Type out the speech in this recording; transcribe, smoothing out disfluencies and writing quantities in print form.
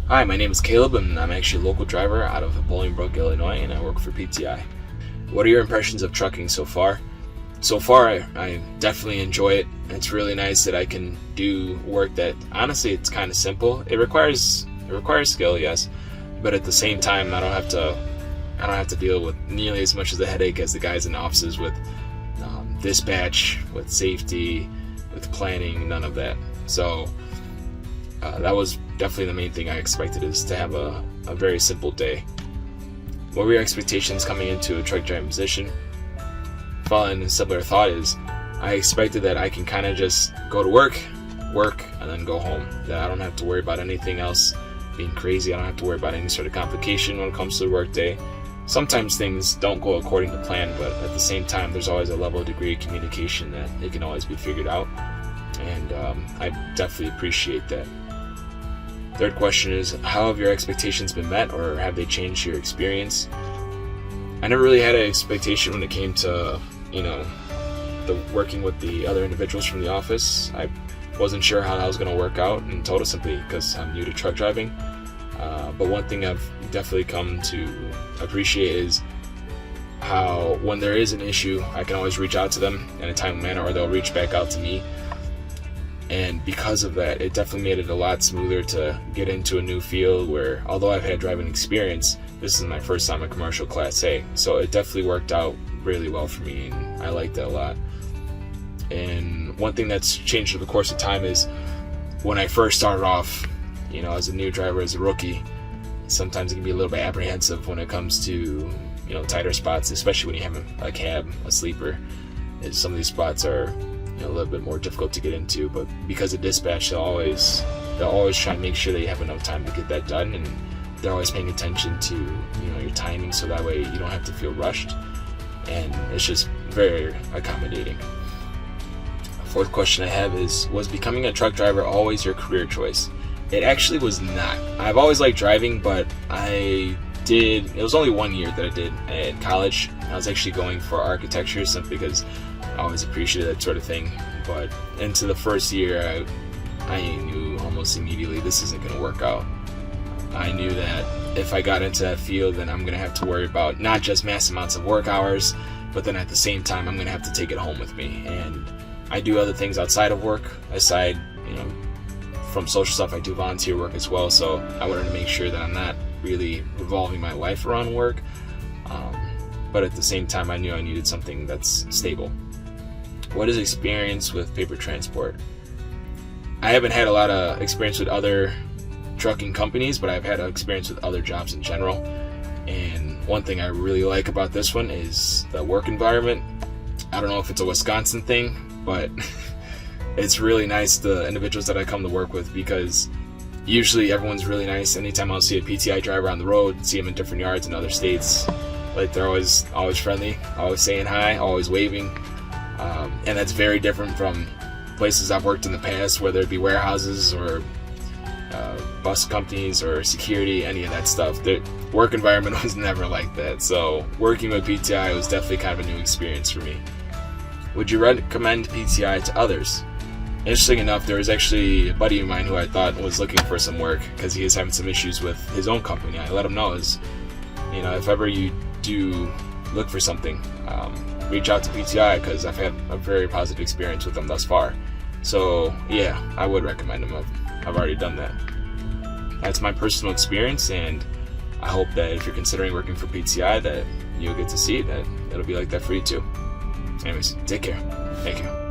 Hi, my name is Caleb, and I'm actually a local driver out of Bolingbrook, Illinois, and I work for PTI. What are your impressions of trucking so far? So far, I definitely enjoy it. It's really nice that I can do work that, honestly, it's kind of simple. It requires skill, yes, but at the same time, I don't have to deal with nearly as much of the headache as the guys in offices with dispatch, with safety, with planning, none of that. So that was definitely the main thing I expected, is to have a very simple day. What were your expectations coming into a truck driving position? Following a similar thought is, I expected that I can kind of just go to work, and then go home. That I don't have to worry about anything else being crazy. I don't have to worry about any sort of complication when it comes to the work day. Sometimes things don't go according to plan, but at the same time, there's always a level of degree of communication that it can always be figured out. And I definitely appreciate that. Third question is, how have your expectations been met, or have they changed your experience? I never really had an expectation when it came to, the working with the other individuals from the office. I wasn't sure how that was going to work out, and told us simply because I'm new to truck driving. But one thing I've definitely come to appreciate is how, when there is an issue, I can always reach out to them in a timely manner, or they'll reach back out to me. And because of that, it definitely made it a lot smoother to get into a new field where, although I've had driving experience, this is my first time in commercial Class A. So it definitely worked out really well for me, and I liked it a lot. And one thing that's changed over the course of time is, when I first started off, as a new driver, as a rookie, sometimes it can be a little bit apprehensive when it comes to, tighter spots, especially when you have a cab, a sleeper. Some of these spots are a little bit more difficult to get into, but because of dispatch, they'll always try to make sure that you have enough time to get that done, and they're always paying attention to your timing, so that way you don't have to feel rushed, and it's just very accommodating. Fourth question I have is, was becoming a truck driver always your career choice? It actually was not. I've always liked driving, but it was only 1 year that I did at college. I was actually going for architecture, simply because I always appreciated that sort of thing. But into the first year, I knew almost immediately this isn't going to work out. I knew that if I got into that field, then I'm going to have to worry about not just mass amounts of work hours, but then at the same time, I'm going to have to take it home with me. And I do other things outside of work, from social stuff. I do volunteer work as well, so I wanted to make sure that I'm not really revolving my life around work. But at the same time, I knew I needed something that's stable. What is experience with paper transport? I haven't had a lot of experience with other trucking companies, but I've had experience with other jobs in general. And one thing I really like about this one is the work environment. I don't know if it's a Wisconsin thing, but it's really nice, the individuals that I come to work with, because usually everyone's really nice. Anytime I'll see a PTI driver on the road, see them in different yards in other states, they're always friendly, always saying hi, always waving. And that's very different from places I've worked in the past, whether it be warehouses or bus companies or security, any of that stuff. The work environment was never like that. So working with PTI was definitely kind of a new experience for me. Would you recommend PTI to others? Interesting enough, there was actually a buddy of mine who I thought was looking for some work because he is having some issues with his own company. I let him know, if ever you do look for something, reach out to PTI, because I've had a very positive experience with them thus far. So yeah, I would recommend them. I've already done that. That's my personal experience, and I hope that if you're considering working for PTI, that you'll get to see that it'll be like that for you too. Anyways, take care. Thank you.